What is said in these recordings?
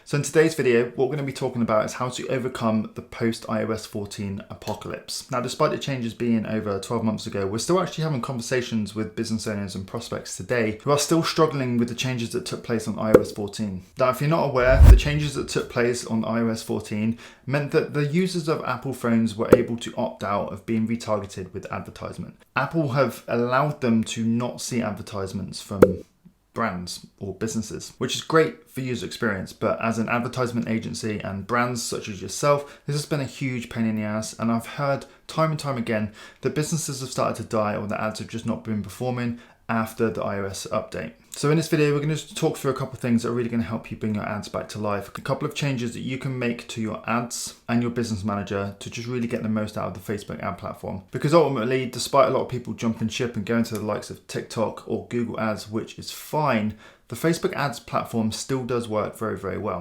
So in today's video, what we're going to be talking about is how to overcome the post iOS 14 apocalypse. Now, despite the changes being over 12 months ago, we're still actually having conversations with business owners and prospects today who are still struggling with the changes that took place on iOS 14. Now, if you're not aware, the changes that took place on iOS 14 meant that the users of Apple phones were able to opt out of being retargeted with advertisement. Apple have allowed them to not see advertisements from brands or businesses, which is great for user experience, but as an advertisement agency and brands such as yourself, this has been a huge pain in the ass, and I've heard time and time again that businesses have started to die or the ads have just not been performing after the iOS update. So in this video, we're going to talk through a couple of things that are really going to help you bring your ads back to life. A couple of changes that you can make to your ads and your business manager to just really get the most out of the Facebook ad platform. Because ultimately, despite a lot of people jumping ship and going to the likes of TikTok or Google Ads, which is fine, the Facebook ads platform still does work very, very well.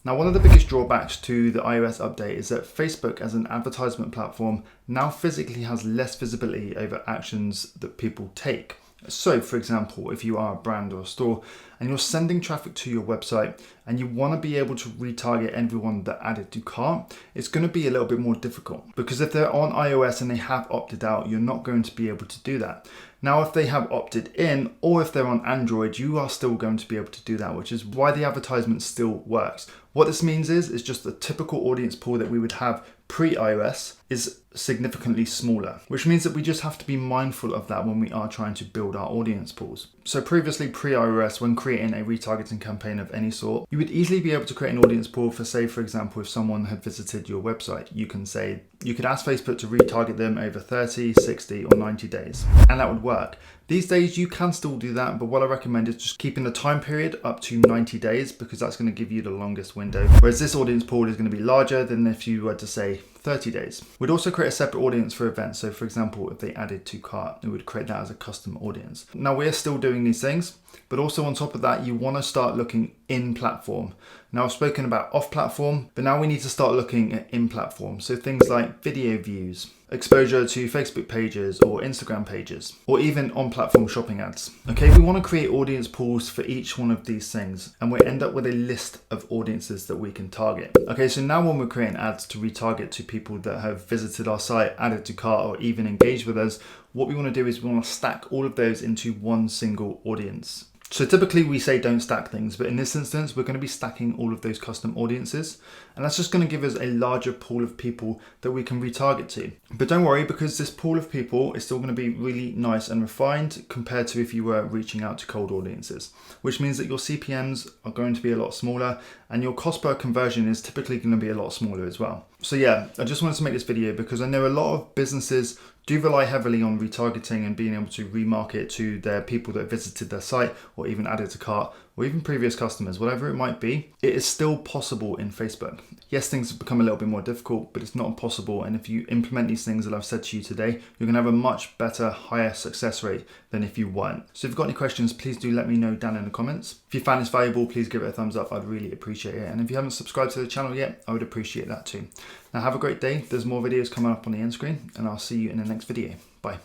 Now, one of the biggest drawbacks to the iOS update is that Facebook as an advertisement platform now physically has less visibility over actions that people take. So, for example, if you are a brand or a store and you're sending traffic to your website and you want to be able to retarget everyone that added to cart, it's going to be a little bit more difficult because if they're on iOS and they have opted out, you're not going to be able to do that. Now, if they have opted in or if they're on Android, you are still going to be able to do that, which is why the advertisement still works. What this means is just the typical audience pool that we would have pre-iOS is significantly smaller, which means that we just have to be mindful of that when we are trying to build our audience pools. So previously, pre-iOS, when creating a retargeting campaign of any sort, you would easily be able to create an audience pool for, say, for example, if someone had visited your website, you could ask Facebook to retarget them over 30, 60 or 90 days, and that would work. These days you can still do that, but what I recommend is just keeping the time period up to 90 days because that's going to give you the longest window. Whereas this audience pool is going to be larger than if you were to say 30 days. We'd also create a separate audience for events. So for example, if they added to cart, we would create that as a custom audience. Now we're still doing these things, but also on top of that, you want to start looking in platform. Now I've spoken about off platform, but now we need to start looking at in platform. So things like video views, exposure to Facebook pages or Instagram pages, or even on-platform shopping ads. Okay, we want to create audience pools for each one of these things, and we end up with a list of audiences that we can target. Okay, so now when we're creating ads to retarget to people that have visited our site, added to cart, or even engaged with us, what we want to do is we want to stack all of those into one single audience. So typically we say don't stack things, but in this instance, we're going to be stacking all of those custom audiences. And that's just going to give us a larger pool of people that we can retarget to. But don't worry, because this pool of people is still going to be really nice and refined compared to if you were reaching out to cold audiences, which means that your CPMs are going to be a lot smaller and your cost per conversion is typically going to be a lot smaller as well. So yeah, I just wanted to make this video because I know a lot of businesses do rely heavily on retargeting and being able to remarket to their people that visited their site or even added to cart or even previous customers, whatever it might be. It is still possible in Facebook. Yes, things have become a little bit more difficult, but it's not impossible. And if you implement these things that I've said to you today, you're gonna have a much better, higher success rate than if you weren't. So if you've got any questions, please do let me know down in the comments. If you found this valuable, please give it a thumbs up. I'd really appreciate it. And if you haven't subscribed to the channel yet, I would appreciate that too. Now have a great day. There's more videos coming up on the end screen and I'll see you in the next video. Bye.